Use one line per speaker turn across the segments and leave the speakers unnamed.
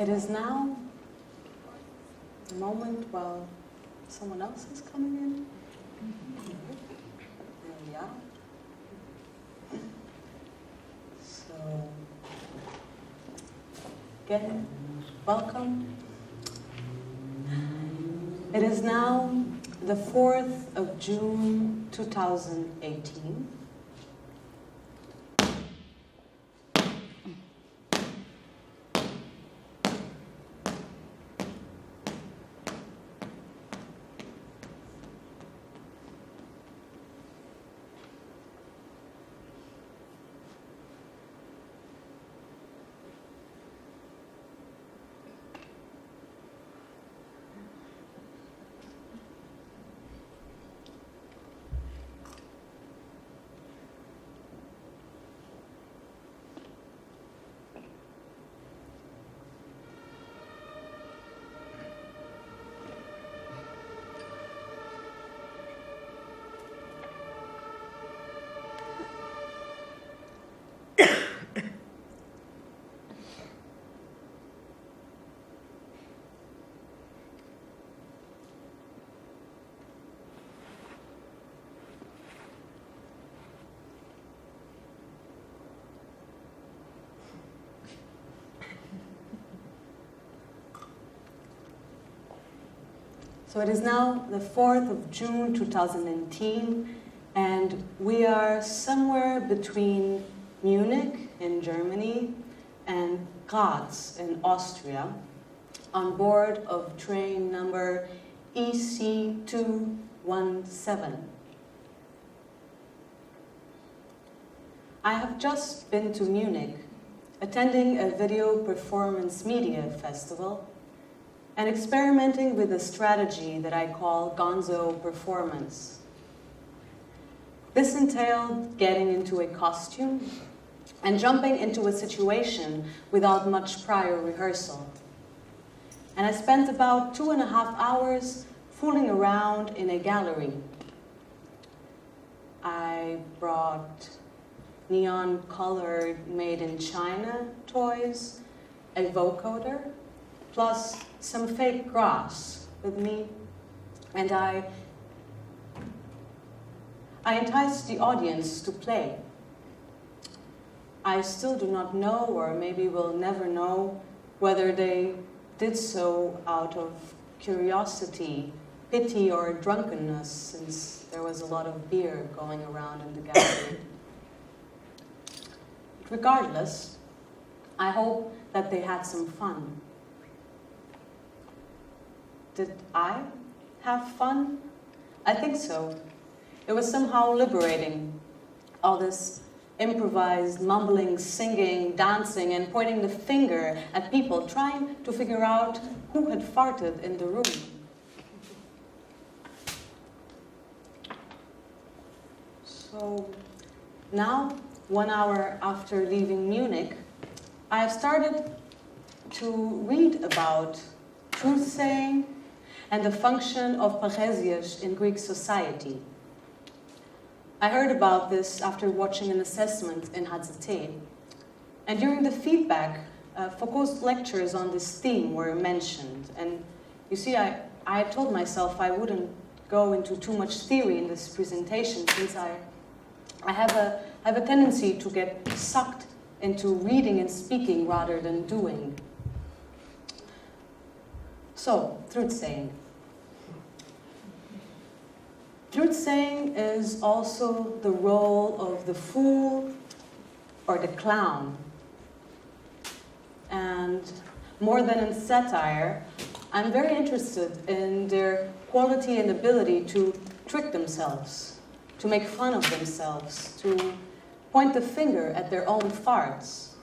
It is now the moment while someone else is coming in. There we are. So, again, welcome. It is now the 4th of June, 2018. So it is now the 4th of June 2019, and we are somewhere between Munich in Germany and Graz in Austria, on board of train number EC217. I have just been to Munich, attending a video performance media festival, and experimenting with a strategy that I call gonzo performance. This entailed getting into a costume and jumping into a situation without much prior rehearsal. And I spent about 2.5 hours fooling around in a gallery. I brought neon-colored made-in-China toys, a vocoder, plus some fake grass with me, and I enticed the audience to play. I still do not know, or maybe will never know, whether they did so out of curiosity, pity, or drunkenness, since there was a lot of beer going around in the gallery. Regardless, I hope that they had some fun. Did I have fun? I think so. It was somehow liberating. All this improvised, mumbling, singing, dancing, and pointing the finger at people, trying to figure out who had farted in the room. So now, 1 hour after leaving Munich, I have started to read about truth-saying and the function of parrhesias in Greek society. I heard about this after watching an assessment in HZT. And during the feedback, Foucault's lectures on this theme were mentioned. And you see, I had told myself I wouldn't go into too much theory in this presentation, since I have a tendency to get sucked into reading and speaking rather than doing. So, truth-saying. Truth-saying is also the role of the fool or the clown. And more than in satire, I'm very interested in their quality and ability to trick themselves, to make fun of themselves, to point the finger at their own farts.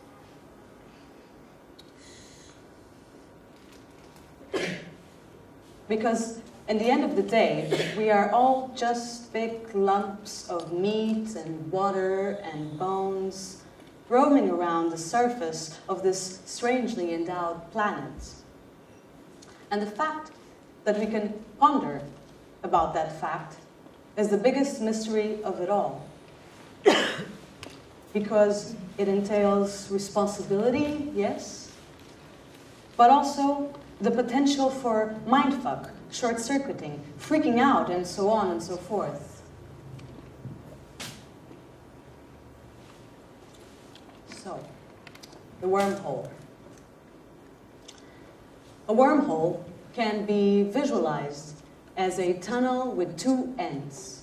Because in the end of the day, we are all just big lumps of meat and water and bones roaming around the surface of this strangely endowed planet. And the fact that we can ponder about that fact is the biggest mystery of it all. Because it entails responsibility, yes, but also the potential for mindfuck, short-circuiting, freaking out, and so on and so forth. So, the wormhole. A wormhole can be visualized as a tunnel with two ends.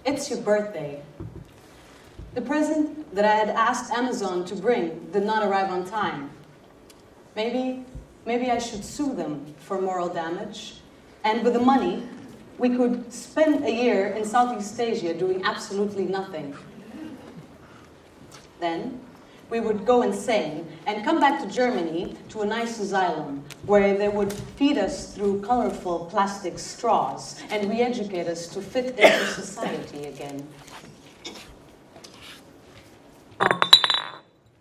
It's your birthday. The present that I had asked Amazon to bring did not arrive on time. Maybe I should sue them for moral damage. And with the money, we could spend a year in Southeast Asia doing absolutely nothing. Then, we would go insane and come back to Germany to a nice asylum where they would feed us through colorful plastic straws and re-educate us to fit into society again.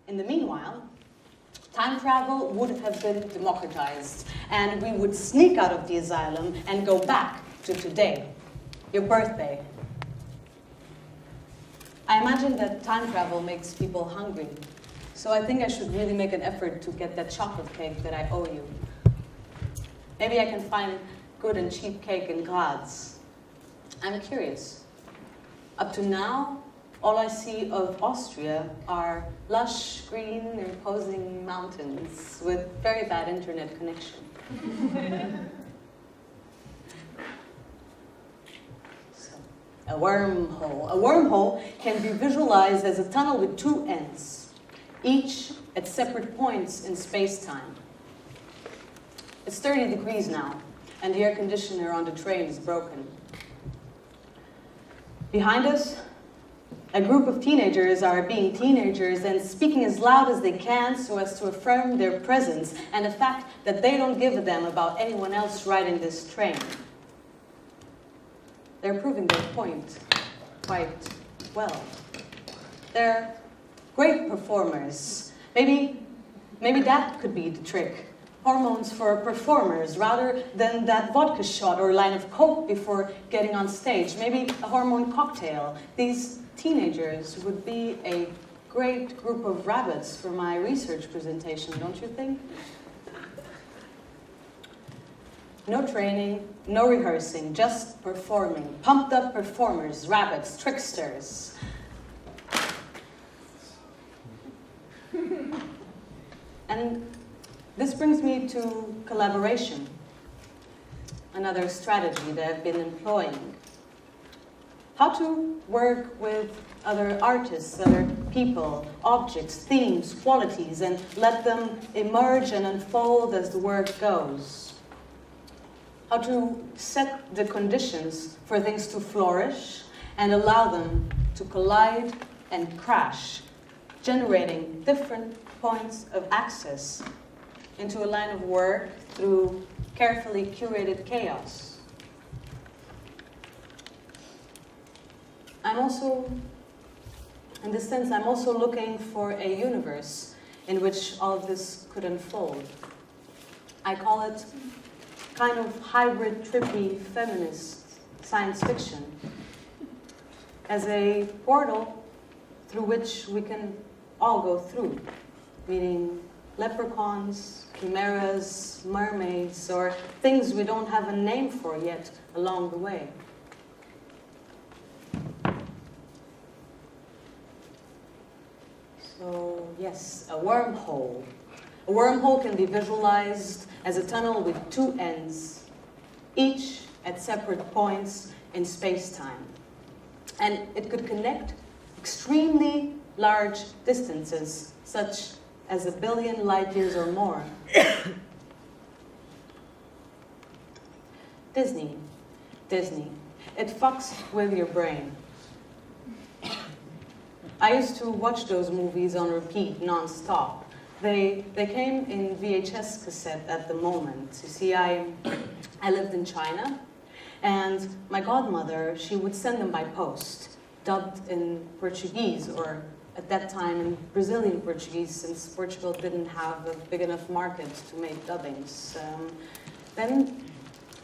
In the meanwhile, time travel would have been democratized, and we would sneak out of the asylum and go back to today, your birthday. I imagine that time travel makes people hungry, so I think I should really make an effort to get that chocolate cake that I owe you. Maybe I can find good and cheap cake in Graz. I'm curious. Up to now, all I see of Austria are lush, green, imposing mountains with very bad internet connection. So, a wormhole. A wormhole can be visualized as a tunnel with two ends, each at separate points in space-time. It's 30 degrees now, and the air conditioner on the train is broken. Behind us, a group of teenagers are being teenagers and speaking as loud as they can so as to affirm their presence and the fact that they don't give a damn about anyone else riding this train. They're proving their point quite well. They're great performers. Maybe that could be the trick. Hormones for performers rather than that vodka shot or line of coke before getting on stage. Maybe a hormone cocktail. These teenagers would be a great group of rabbits for my research presentation, don't you think? No training, no rehearsing, just performing. Pumped up performers, rabbits, tricksters. And this brings me to collaboration, another strategy that I've been employing. How to work with other artists, other people, objects, themes, qualities, and let them emerge and unfold as the work goes. How to set the conditions for things to flourish and allow them to collide and crash, generating different points of access into a line of work through carefully curated chaos. In this sense, I'm also looking for a universe in which all of this could unfold. I call it kind of hybrid, trippy, feminist science fiction as a portal through which we can all go through, meaning leprechauns, chimeras, mermaids, or things we don't have a name for yet along the way. So, yes, a wormhole. A wormhole can be visualized as a tunnel with two ends, each at separate points in space-time. And it could connect extremely large distances, such as 1 billion light years or more. Disney. It fucks with your brain. I used to watch those movies on repeat, non-stop. They came in VHS cassette at the moment. You see, I lived in China, and my godmother, she would send them by post, dubbed in Portuguese, or at that time in Brazilian Portuguese, since Portugal didn't have a big enough market to make dubbings. Then,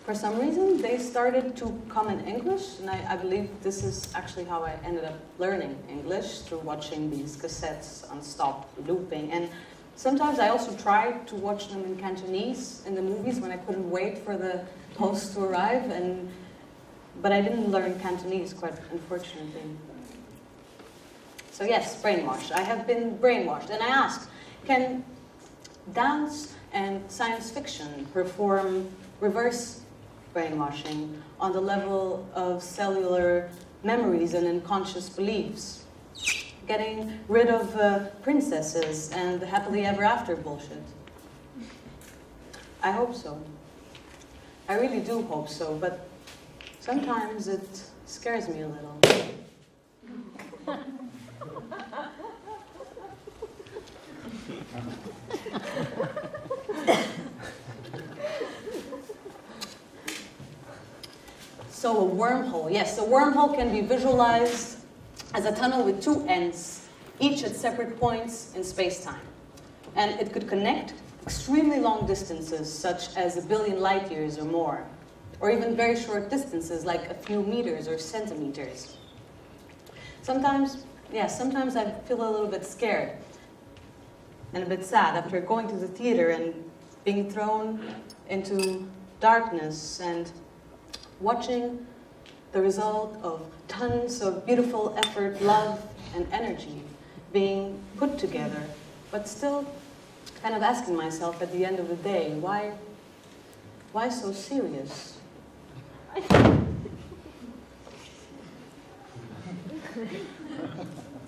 for some reason, they started to come in English, and I believe this is actually how I ended up learning English, through watching these cassettes on stop looping. And sometimes I also tried to watch them in Cantonese in the movies when I couldn't wait for the post to arrive, but I didn't learn Cantonese, quite unfortunately. So yes, brainwashed. I have been brainwashed. And I asked, can dance and science fiction perform reverse brainwashing on the level of cellular memories and unconscious beliefs? Getting rid of princesses and the happily ever after bullshit. I hope so. I really do hope so, but sometimes it scares me a little. So a wormhole, yes, a wormhole can be visualized as a tunnel with two ends, each at separate points in space-time. And it could connect extremely long distances, such as 1 billion light years or more, or even very short distances, like a few meters or centimeters. Sometimes I feel a little bit scared and a bit sad after going to the theater and being thrown into darkness and watching the result of tons of beautiful effort, love, and energy being put together, but still kind of asking myself at the end of the day, why so serious?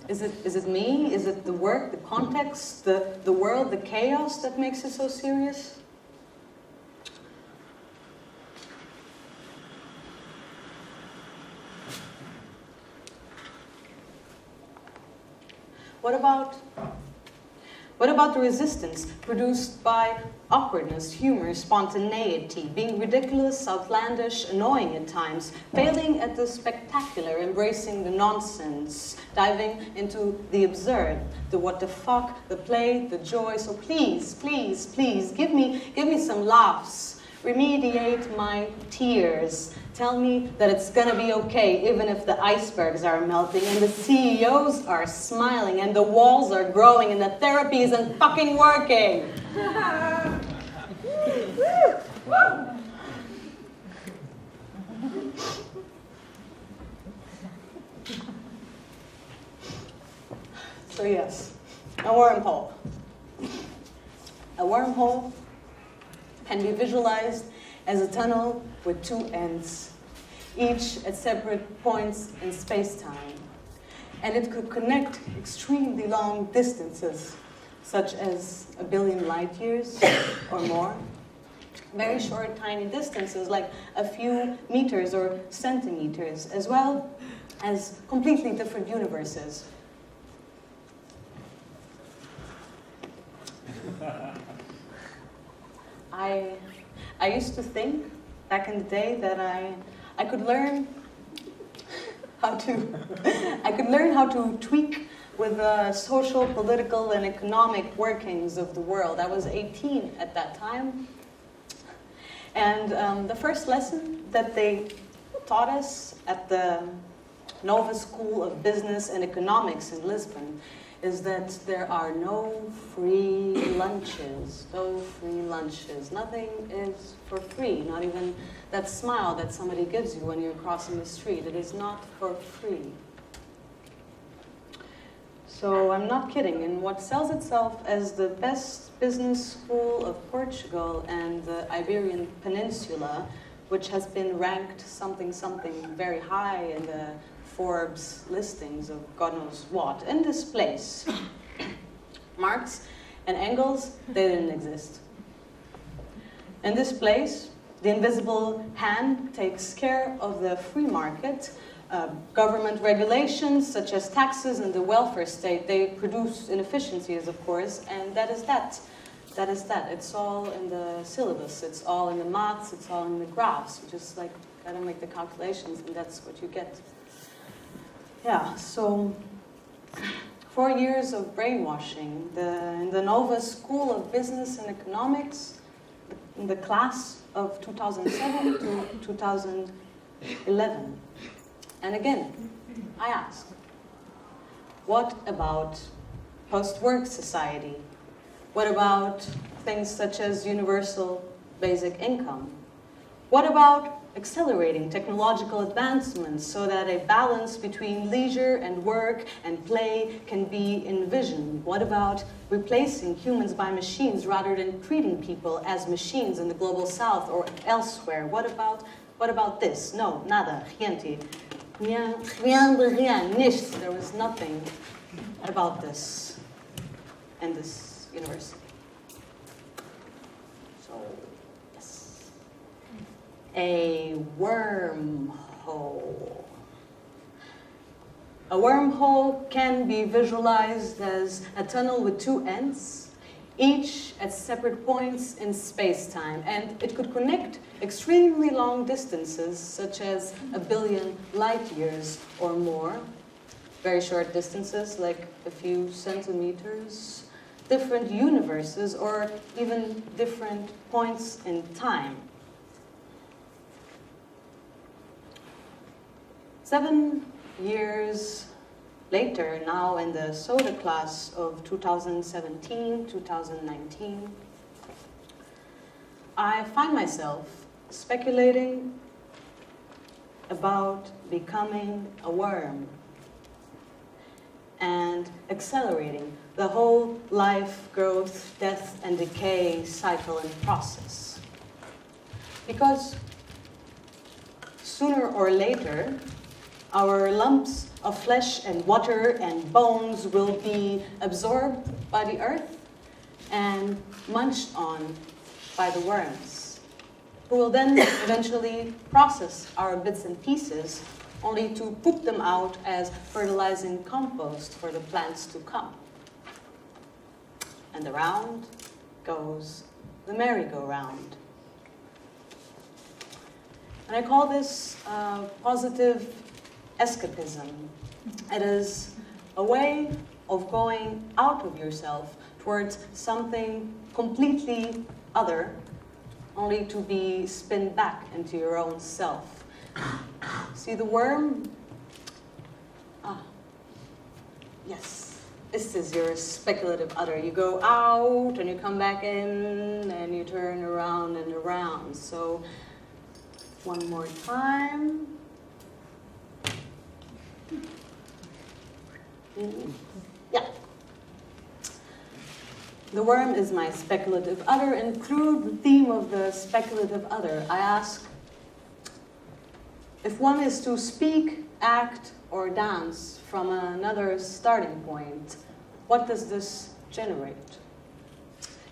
Is it me? Is it the work, the context, the world, the chaos that makes it so serious? What about the resistance produced by awkwardness, humor, spontaneity, being ridiculous, outlandish, annoying at times, failing at the spectacular, embracing the nonsense, diving into the absurd, the what the fuck, the play, the joy? So please, please, please, give me some laughs, remediate my tears. Tell me that it's gonna be okay, even if the icebergs are melting and the CEOs are smiling and the walls are growing and the therapy isn't fucking working. So yes, a wormhole. A wormhole can be visualized as a tunnel with two ends, each at separate points in space-time. And it could connect extremely long distances, such as 1 billion light years or more. Very short, tiny distances, like a few meters or centimeters, as well as completely different universes. I used to think back in the day that I could learn how to tweak with the social, political, and economic workings of the world. I was 18 at that time, and the first lesson that they taught us at the Nova School of Business and Economics in Lisbon is that there are no free lunches. No free lunches. Nothing is for free. Not even that smile that somebody gives you when you're crossing the street. It is not for free. So I'm not kidding. In what sells itself as the best business school of Portugal and the Iberian Peninsula, which has been ranked something very high in the Forbes listings of God knows what. In this place, Marx and Engels, they didn't exist. In this place, the invisible hand takes care of the free market, Government regulations, such as taxes and the welfare state, they produce inefficiencies, of course, and that is that. That is that. It's all in the syllabus. It's all in the maths. It's all in the graphs. You just like gotta make the calculations, and that's what you get. Yeah. So 4 years of brainwashing. In the Nova School of Business and Economics, in the class of 2007 to 2011. And again, I ask, what about post-work society? What about things such as universal basic income? What about accelerating technological advancements so that a balance between leisure and work and play can be envisioned? What about replacing humans by machines rather than treating people as machines in the global south or elsewhere? What about this? No, nada, gente. Rien, nichts. There was nothing about this in this university. So, yes. A wormhole. A wormhole can be visualized as a tunnel with two ends, each at separate points in space-time, and it could connect extremely long distances, such as 1 billion light years or more, very short distances, like a few centimeters, different universes, or even different points in time. 7 years later, now in the SODA class of 2017-2019, I find myself speculating about becoming a worm and accelerating the whole life, growth, death, and decay cycle and process. Because sooner or later, our lumps of flesh and water and bones will be absorbed by the earth and munched on by the worms, who will then eventually process our bits and pieces only to poop them out as fertilizing compost for the plants to come. And around goes the merry-go-round. And I call this positive escapism. It is a way of going out of yourself towards something completely other, only to be spun back into your own self. See the worm? Yes, this is your speculative other. You go out and you come back in and you turn around and around. So, one more time. Yeah. The worm is my speculative other, and through the theme of the speculative other, I ask, if one is to speak, act, or dance from another starting point, what does this generate?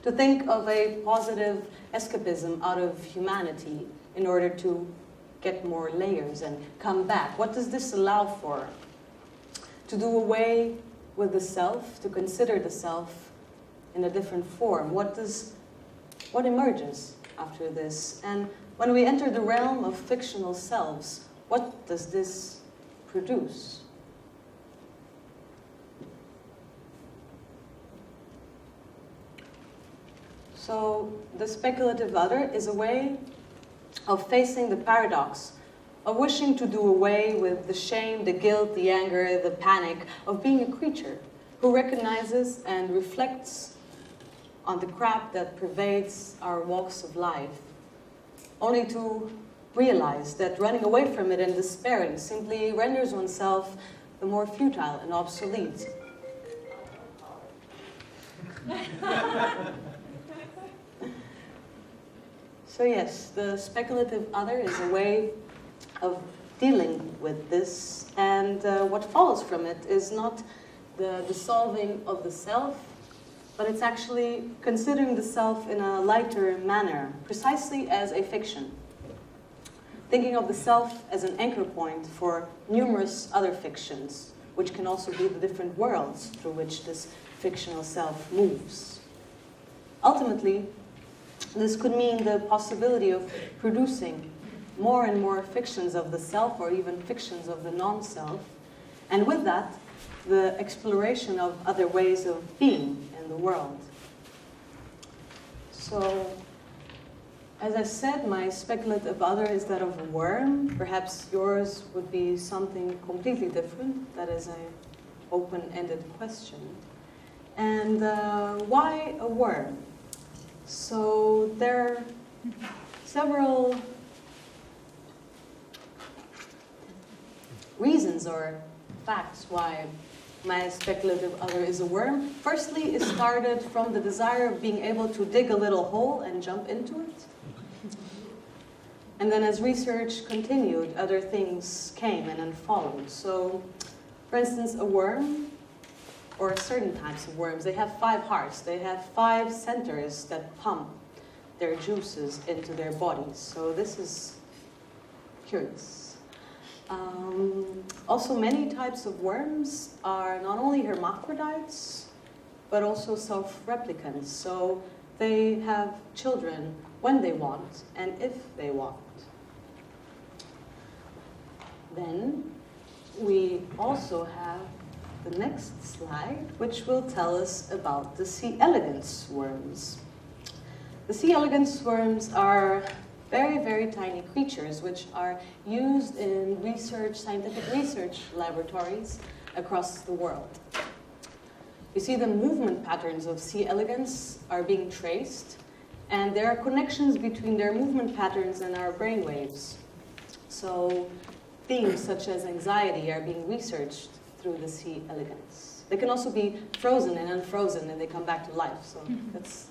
To think of a positive escapism out of humanity in order to get more layers and come back, what does this allow for? To do away with the self, to consider the self in a different form. What emerges after this? And when we enter the realm of fictional selves, what does this produce? So the speculative other is a way of facing the paradox of wishing to do away with the shame, the guilt, the anger, the panic of being a creature who recognizes and reflects on the crap that pervades our walks of life, only to realize that running away from it and despairing simply renders oneself the more futile and obsolete. So yes, the speculative other is a way of dealing with this, and what follows from it is not the dissolving of the self, but it's actually considering the self in a lighter manner, precisely as a fiction. thinking of the self as an anchor point for numerous other fictions, which can also be the different worlds through which this fictional self moves. Ultimately, this could mean the possibility of producing more and more fictions of the self, or even fictions of the non-self, and with that, the exploration of other ways of being in the world. So, as I said, my speculative other is that of a worm. Perhaps yours would be something completely different. That is an open-ended question. And why a worm? So there are several reasons or facts why my speculative other is a worm. Firstly, it started from the desire of being able to dig a little hole and jump into it. And then as research continued, other things came and then followed. So, for instance, a worm, or certain types of worms, they have 5 hearts. They have 5 centers that pump their juices into their bodies. So this is curious. Also, many types of worms are not only hermaphrodites, but also self-replicants. So they have children when they want and if they want. Then we also have the next slide, which will tell us about the C. elegans worms. The C. elegans worms are very, very tiny creatures which are used in scientific research laboratories across the world. You see the movement patterns of C. elegans are being traced, and there are connections between their movement patterns and our brain waves. So themes such as anxiety are being researched through the C. elegans. They can also be frozen and unfrozen, and they come back to life. So that's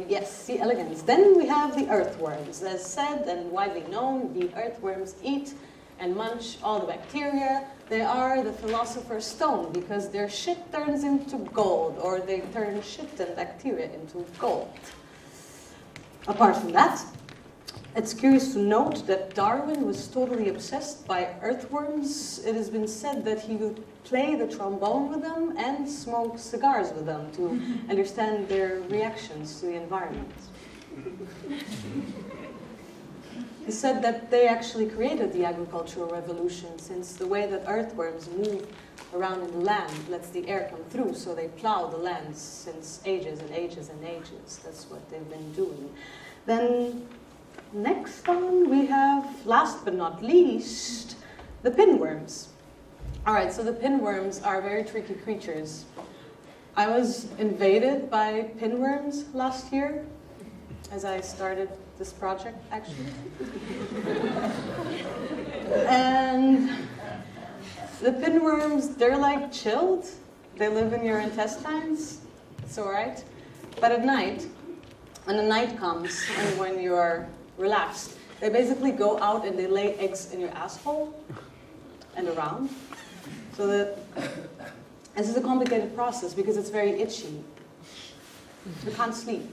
yes, C. elegans. Then we have the earthworms. As said and widely known, the earthworms eat and munch all the bacteria. They are the philosopher's stone because their shit turns into gold, or they turn shit and bacteria into gold. Apart from that, it's curious to note that Darwin was totally obsessed by earthworms. It has been said that he would play the trombone with them and smoke cigars with them to understand their reactions to the environment. He said that they actually created the agricultural revolution, since the way that earthworms move around in the land lets the air come through, so they plow the land since ages and ages and ages. That's what they've been doing. Then next on we have, last but not least, the pinworms. All right, so the pinworms are very tricky creatures. I was invaded by pinworms last year as I started this project, actually. And the pinworms, they're like chilled. They live in your intestines. It's all right. But at night, when the night comes and when you're relaxed, they basically go out and they lay eggs in your asshole and around. So that this is a complicated process because it's very itchy. You can't sleep.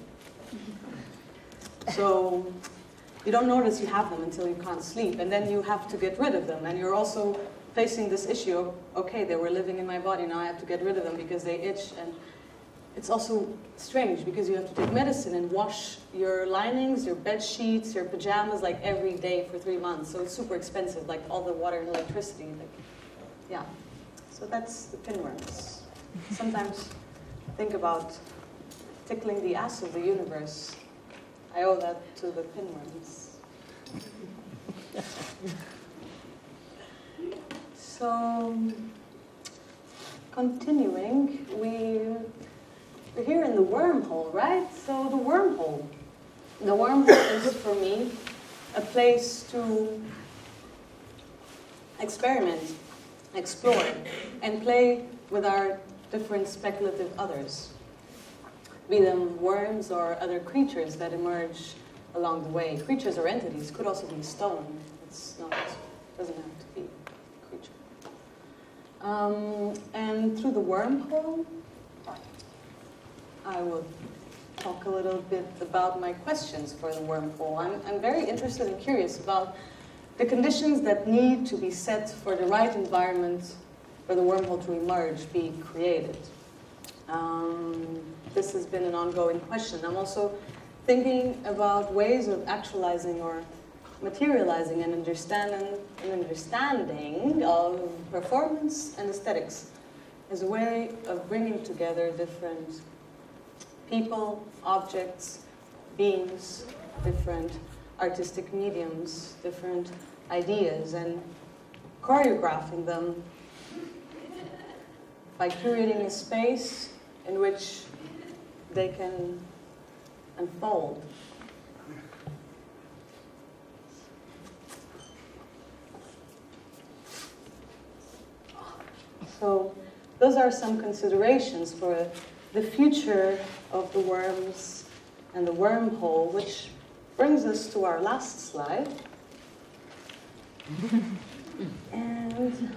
So you don't notice you have them until you can't sleep, and then you have to get rid of them. And you're also facing this issue of, okay, they were living in my body, now I have to get rid of them because they itch. And it's also strange because you have to take medicine and wash your linings, your bed sheets, your pajamas like every day for 3 months. So it's super expensive, like all the water and electricity. Like, yeah. So that's the pinworms. Sometimes think about tickling the ass of the universe. I owe that to the pinworms. So, continuing, we're here in the wormhole, right? So the wormhole. The wormhole is, for me, a place to experiment, explore, and play with our different speculative others. Be them worms or other creatures that emerge along the way. Creatures or entities, could also be stone. It's not, doesn't have to be a creature. And through the wormhole, I will talk a little bit about my questions for the wormhole. I'm very interested and curious about the conditions that need to be set for the right environment for the wormhole to emerge, be created. This has been an ongoing question. I'm also thinking about ways of actualizing or materializing an understanding of performance and aesthetics as a way of bringing together different people, objects, beings, different artistic mediums, different ideas, and choreographing them by curating a space in which they can unfold. So those are some considerations for the future of the worms and the wormhole, which brings us to our last slide. And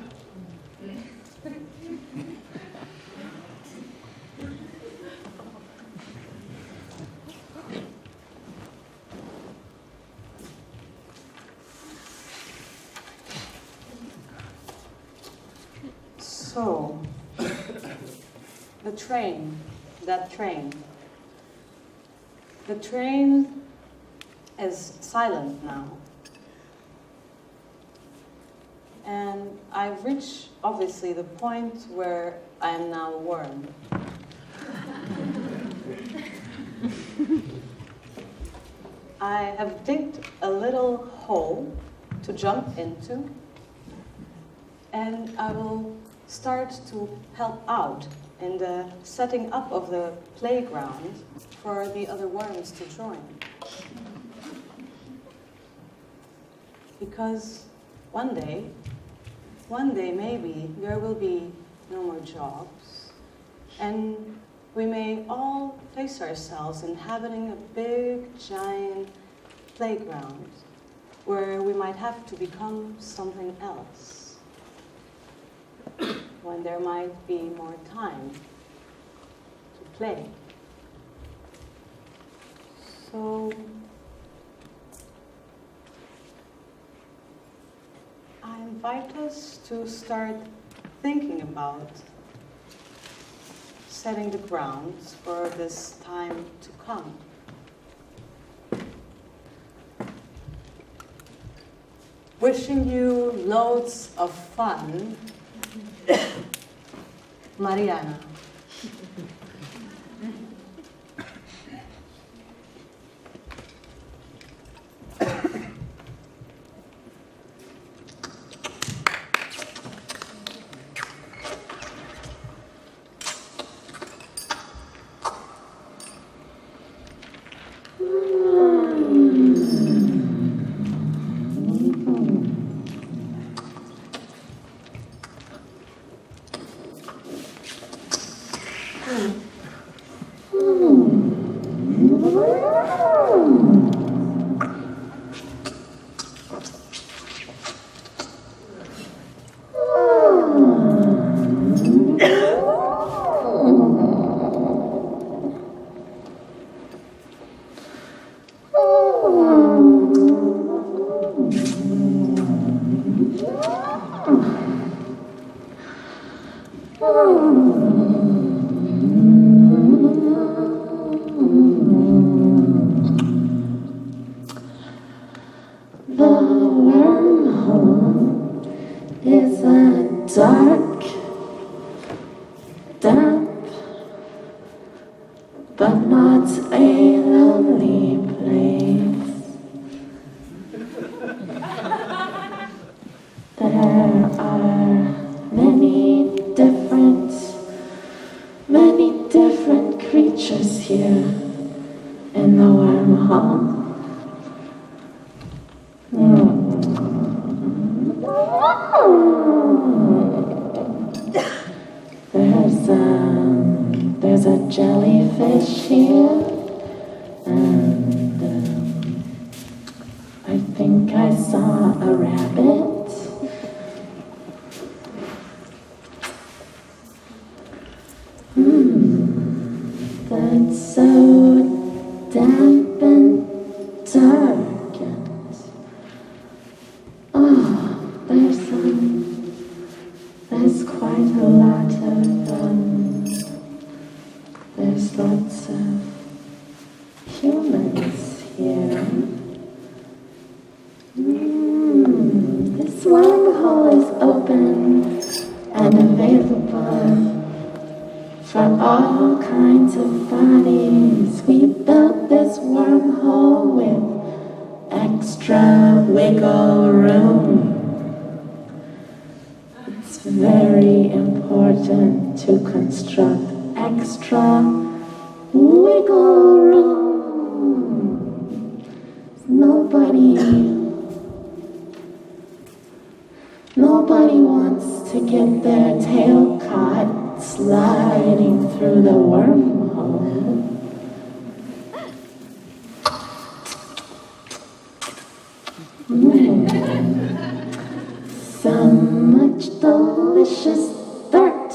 so, the train is silent now. And I've reached, obviously, the point where I am now a worm. I have digged a little hole to jump into, and I will start to help out in the setting up of the playground for the other worms to join. Because one day maybe there will be no more jobs, and we may all place ourselves inhabiting a big, giant playground where we might have to become something else, when there might be more time to play. So I invite us to start thinking about setting the grounds for this time to come. Wishing you loads of fun, Mariana. There's a jellyfish here, and I think I saw a rabbit. That's
so damp and dark, and there's quite a lot of there's lots of humans here. This wormhole is open and available for all kinds of bodies. We built this wormhole with extra wiggle room. It's very important to construct extra wiggle room. Nobody wants to get their tail caught sliding through the wormhole. So much delicious dirt.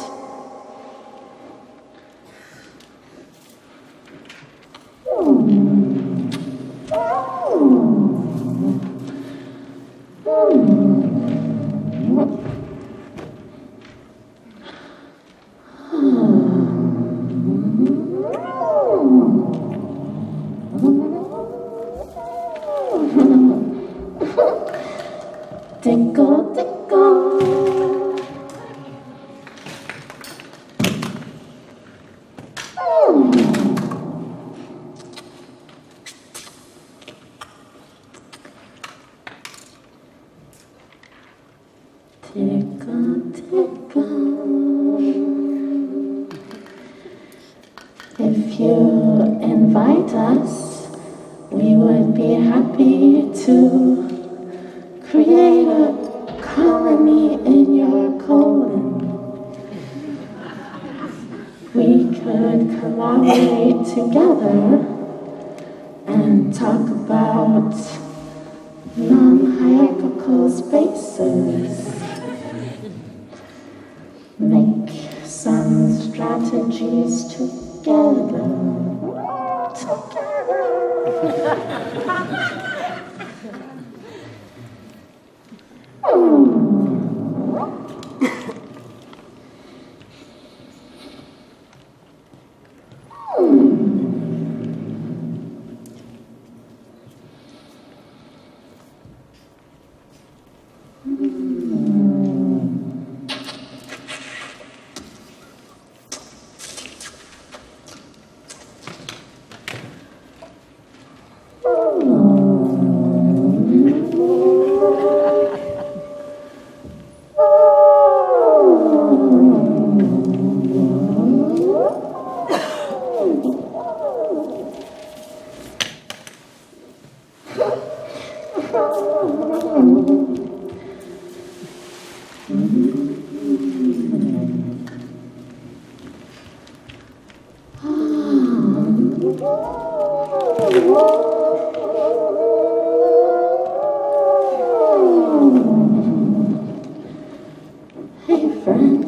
Tickle, tickle. Tickle, tickle. If you invite us, we would be happy to create a colony in your colon. We could collaborate together and talk about non-hierarchical spaces. Make some strategies together. Hey, friend.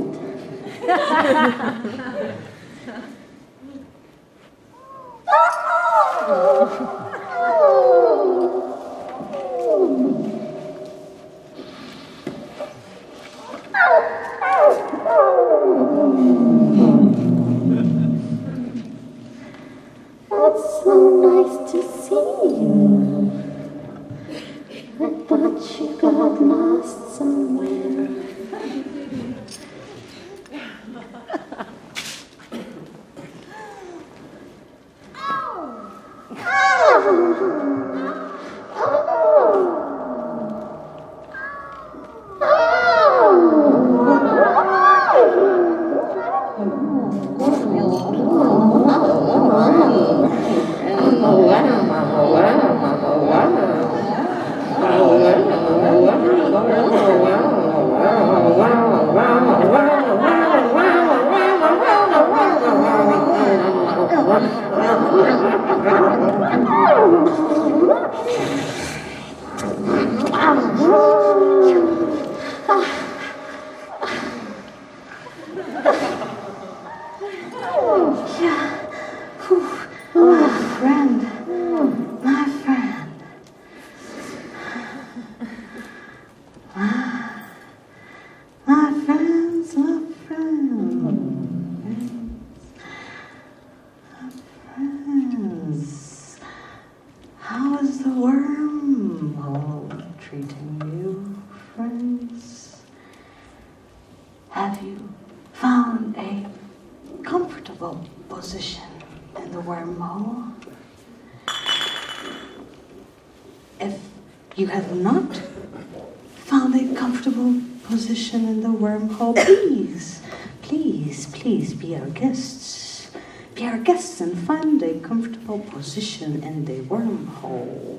It's so nice to see you. I thought you got lost somewhere.
friend, my friend. My friends, my friends. How is the wormhole treating you, friends? Have you found a comfortable position in the wormhole? If you have not found a comfortable position in the wormhole, please be our guests. Be our guests and find a comfortable position in the wormhole.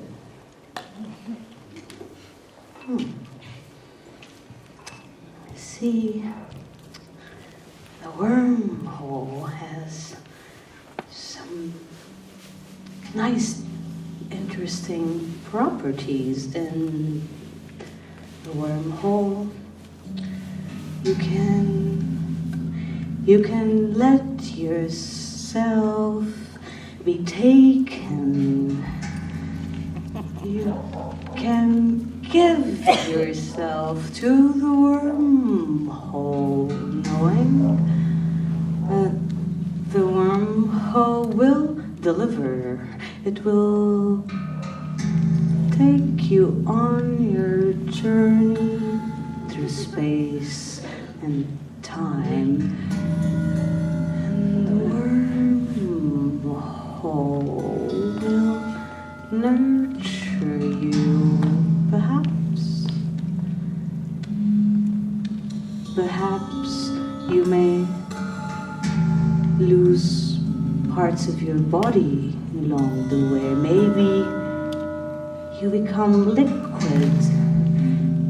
I see the wormhole has some nice, interesting properties in the wormhole. You can let yourself be taken. You can give yourself to the wormhole, knowing that the wormhole will deliver. It will take you on your journey through space and time. And the wormhole will nurture you, perhaps. Perhaps you may lose parts of your body along the way. Maybe you become liquid.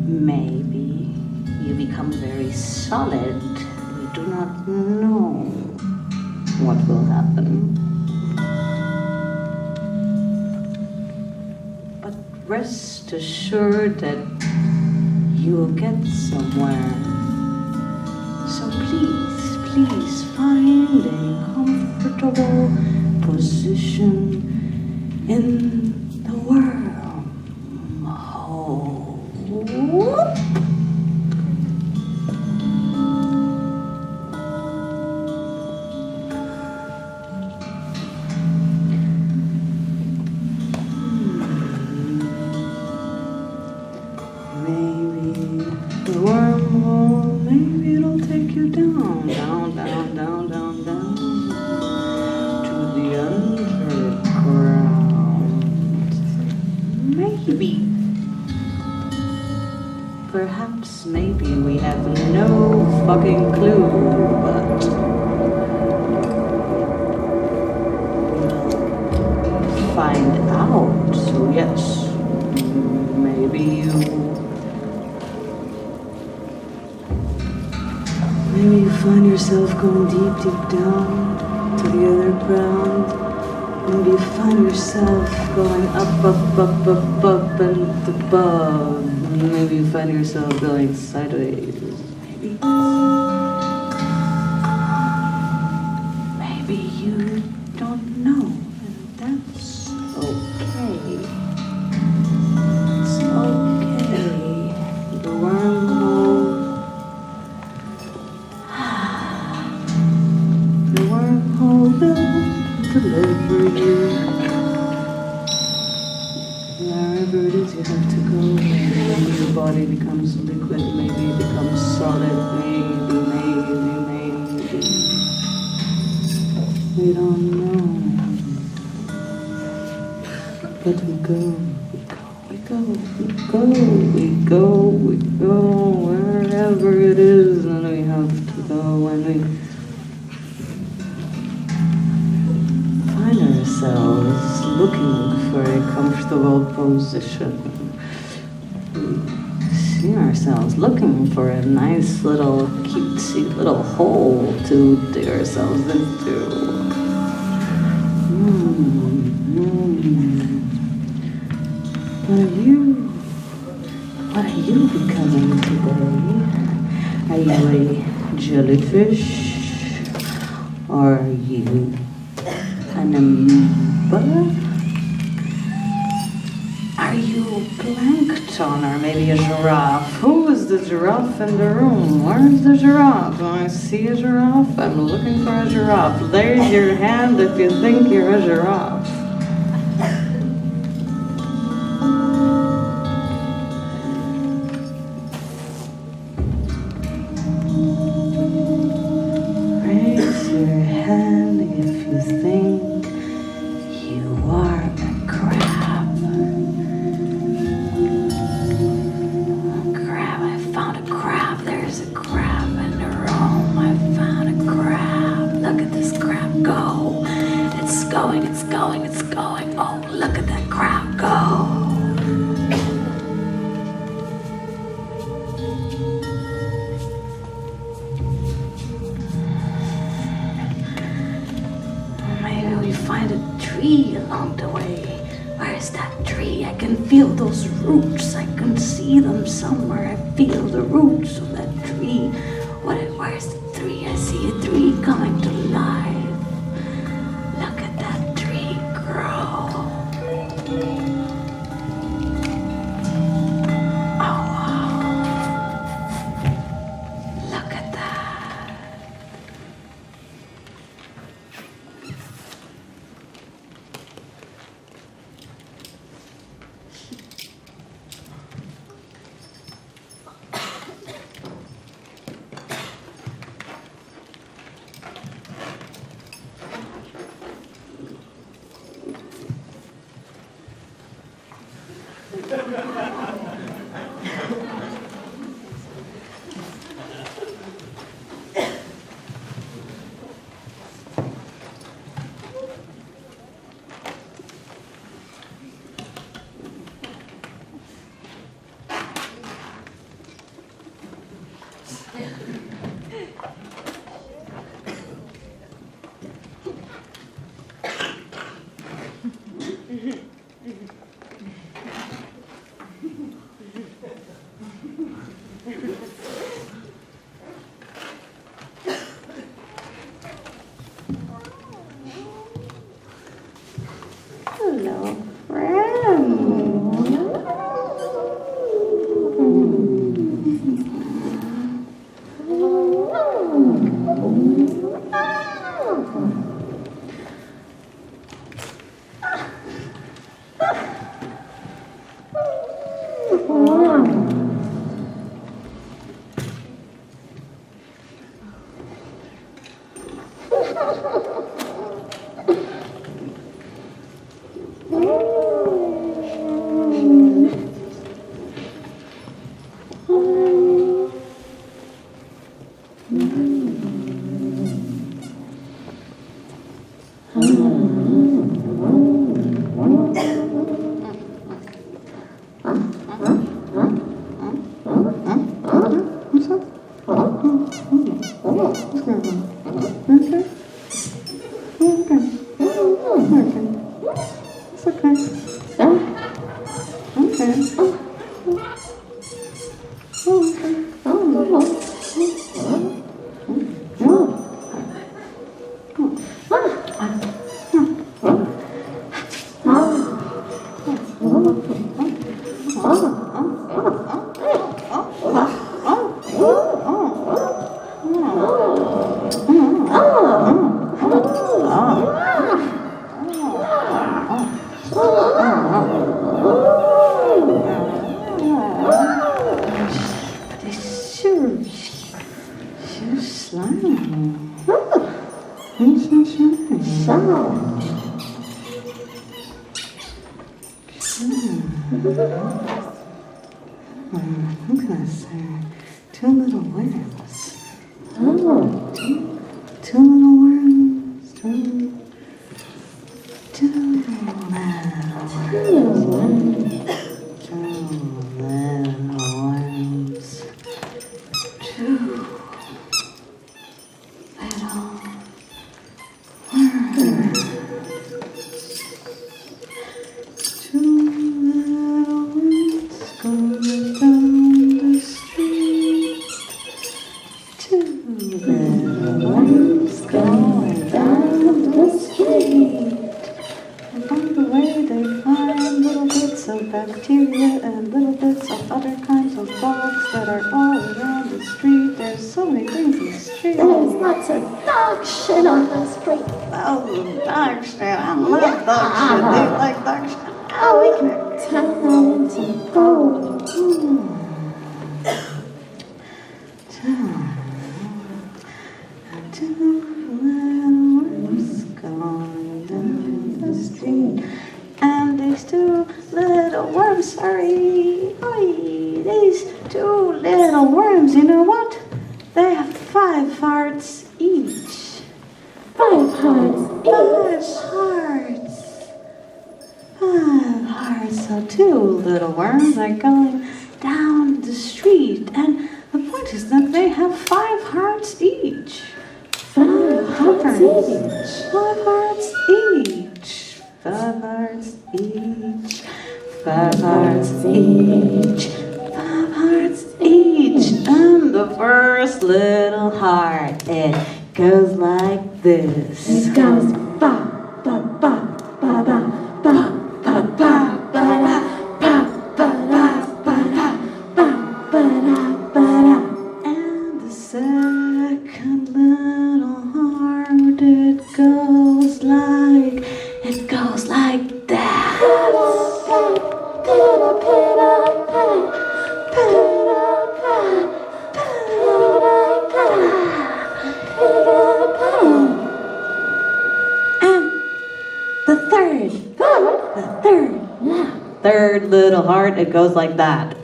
Maybe you become very solid. We do not know what will happen. But rest assured that you will get somewhere. So please find a comfortable position in the wormhole. Maybe the wormhole, maybe it'll take you down to the underground. Maybe. Perhaps, maybe, we have no fucking clue, but we'll find out. So yes, maybe you find yourself going deep down to the underground. Maybe you find yourself going up and above. Maybe you find yourself going sideways. Maybe you don't know, and that's okay. It's okay. The wormhole will deliver you wherever it is you have to go. Maybe your body becomes liquid, maybe it becomes solid, maybe. We don't know. But we go wherever it is, and we have to go when we find ourselves looking for a comfortable position. We see ourselves looking for a nice little cutesy little hole to dig ourselves into. What are you becoming today? Are you a jellyfish? Or are you an Are you plankton or maybe a giraffe? Who is the giraffe in the room? Where's the giraffe? Do I see a giraffe? I'm looking for a giraffe. Raise your hand if you think you're a giraffe. Raise your hand if you think you are a crab. Crab, I found a crab. There's a crab in the room. I found a crab. Look at this crab go. It's going, it's going, it's going. Oh, look at that crab go. Maybe we find a tree along the way. Where is that tree? I can feel those roots. I can see them somewhere. I feel the roots of that tree. Where's the tree? I see a tree coming to life. Look at that tree grow. Oh, wow. Look at that. Hello, Look at this. Two little worms. Oh. Two little worms. Two little worms. Two little worms. bits of bacteria and little bits of other kinds of bugs that are all around the street. There's so many things in the street.
There's lots of dog shit on the street.
Oh, dog shit. I love dog shit. Do you like dog shit?
Oh, we can turn that into gold.
Two little worms going down the street. And these two little worms, sorry, these two little worms, you know what? They have 5 hearts each.
5 hearts each.
5 hearts. So 2 little worms are going down the street. And the point is that they have 5 hearts each.
5 hearts each.
5 hearts each. 5 hearts each. 5 hearts each. 5 hearts each. And the first little heart, it goes like this.
It goes ba ba ba ba ba ba ba ba ba ba ba ba.
And the second little heart, it goes like that. And the third little heart, it goes like that.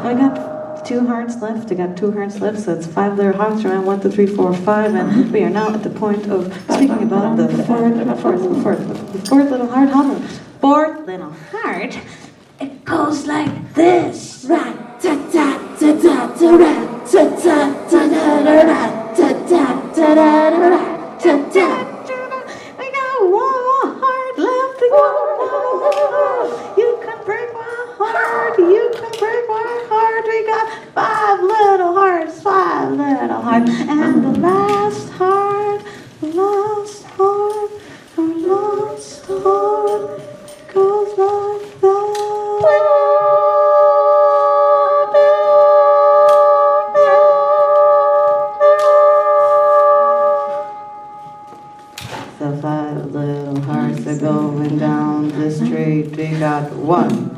I got 2 hearts left. I got 2 hearts left, so it's 5 little hearts around 1, 2, 3, 4, 5, and we are now at the point of speaking about the fourth little heart. How the fourth little heart? It goes like this. We got 1 heart left to go. You can break my heart. You can break my heart. We got 5 little hearts. 5 little hearts. And the last heart goes like that. The 5 little hearts are going down the street. We got 1.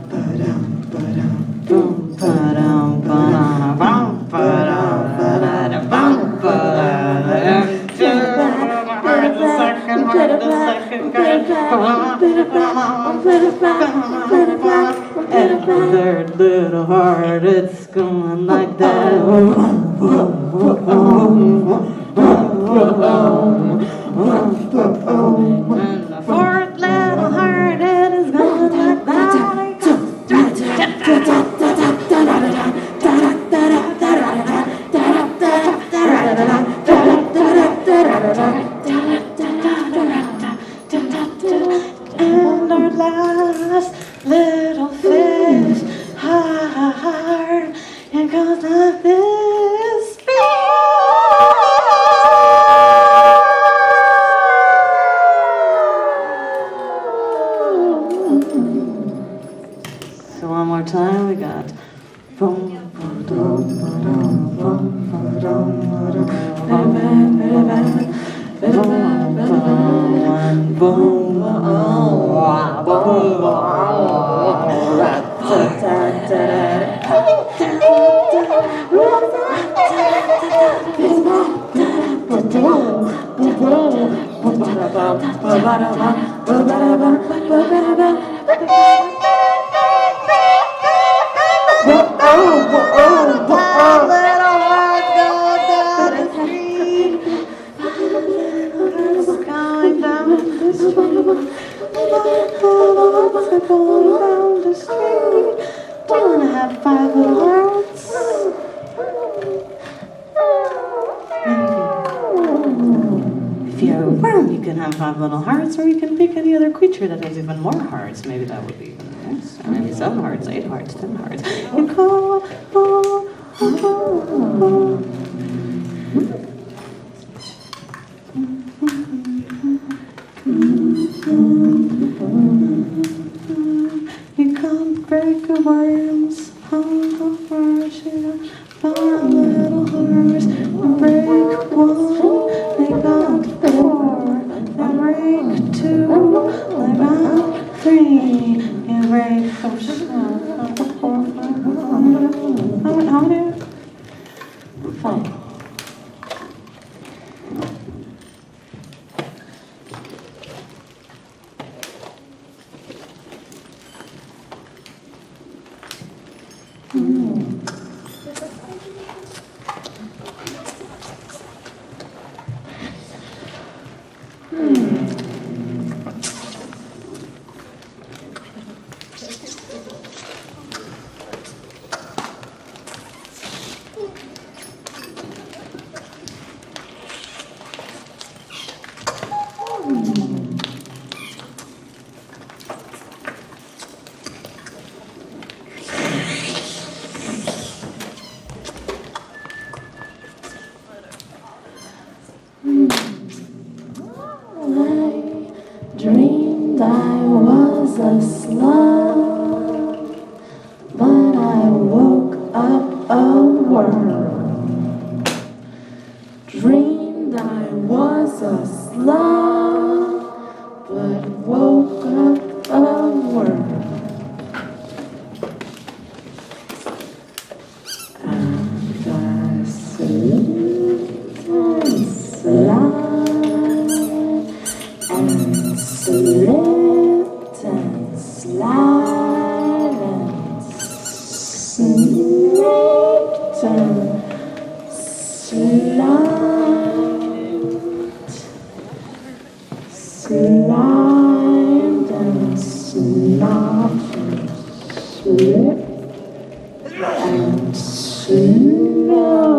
And the third little heart, it's going like that. And the fourth little heart, it is going like that. And our last little fish heart, it goes like this. So one more time, we got creature that has even more hearts. Maybe that would be even nice. Or maybe 7 hearts, 8 hearts, 10 hearts. You call,
Fine. Dreamed I was a slug, but I woke up a worm. Dreamed I was a slug, but woke up a worm. And I slipped and slid and slipped and slid and slipped and slid, slide and slide, slip and slow,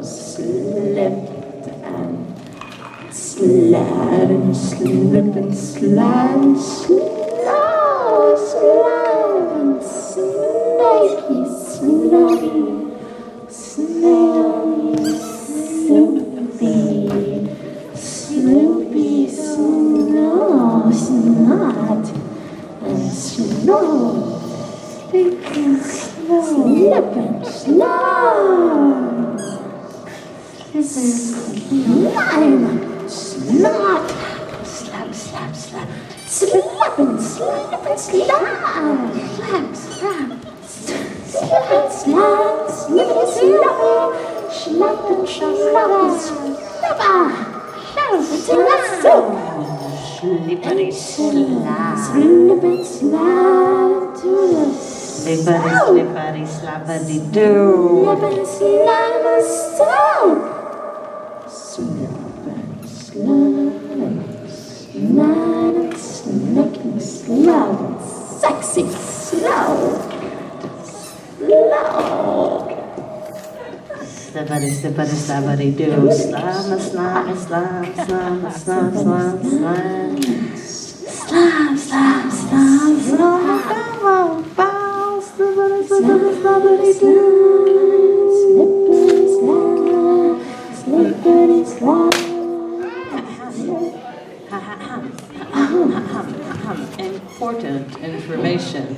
slipped and slide and slip and slide, slow, slide and snaky, snaky, snaily, snoopy, snoopy, snow, snot, and snow, slip and slow, slip and slow, slime, snot, slap, slap, slap, slap and slap and slap, slap, slap, slap and slap, slip and slap, slap and slap, slap, slippery slap, slip and slap to the slippery, slippery, slappity doo, slip and slap and stop. Slip and slide and slide and slick and slow and sexy, slow, slow. Slippity, slippity, slappity doo, slam, slam, slam, slam, slam, slam, slam, slam, slam, slam, slam, bow, bow, slippity, slippity, slappity doo, slippity, slap, slippity, slap.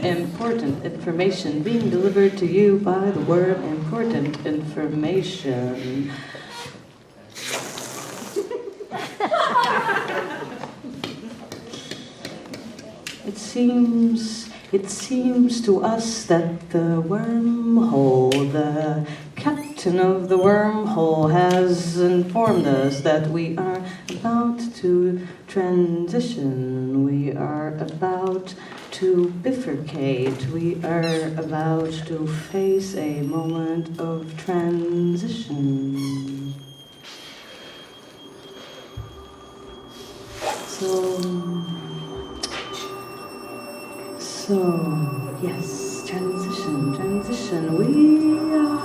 Important information being delivered to you by the word important information. It seems to us that the wormhole, the captain of the wormhole, has informed us that we are about to transition. We are about to bifurcate. We are about to face a moment of transition. So, yes, transition. We are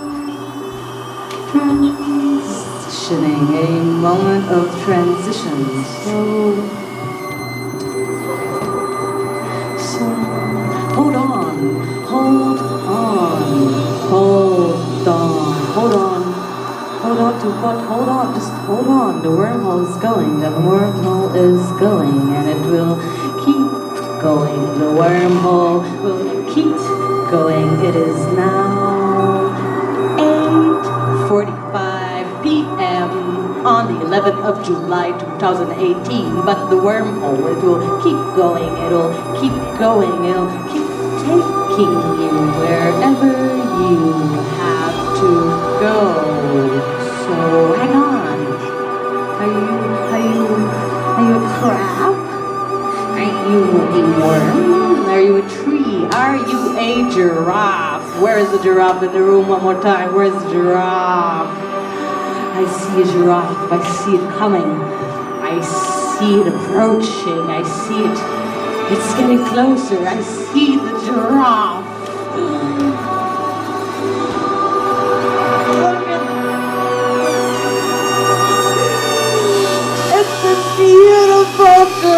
transitioning, a moment of transition. So, hold on to what? Hold on, just hold on. The wormhole is going, and it will keep going. The wormhole will keep going. It is now 8:45 p.m. on the 11th of July 2018, but the wormhole, it will keep going, it'll keep going, it'll keep taking you wherever you have to go. you a giraffe? Where is the giraffe in the room? One more time. Where's the giraffe? I see a giraffe. I see it coming. I see it approaching. I see it. It's getting closer. I see the giraffe. Look at that. It's a beautiful giraffe.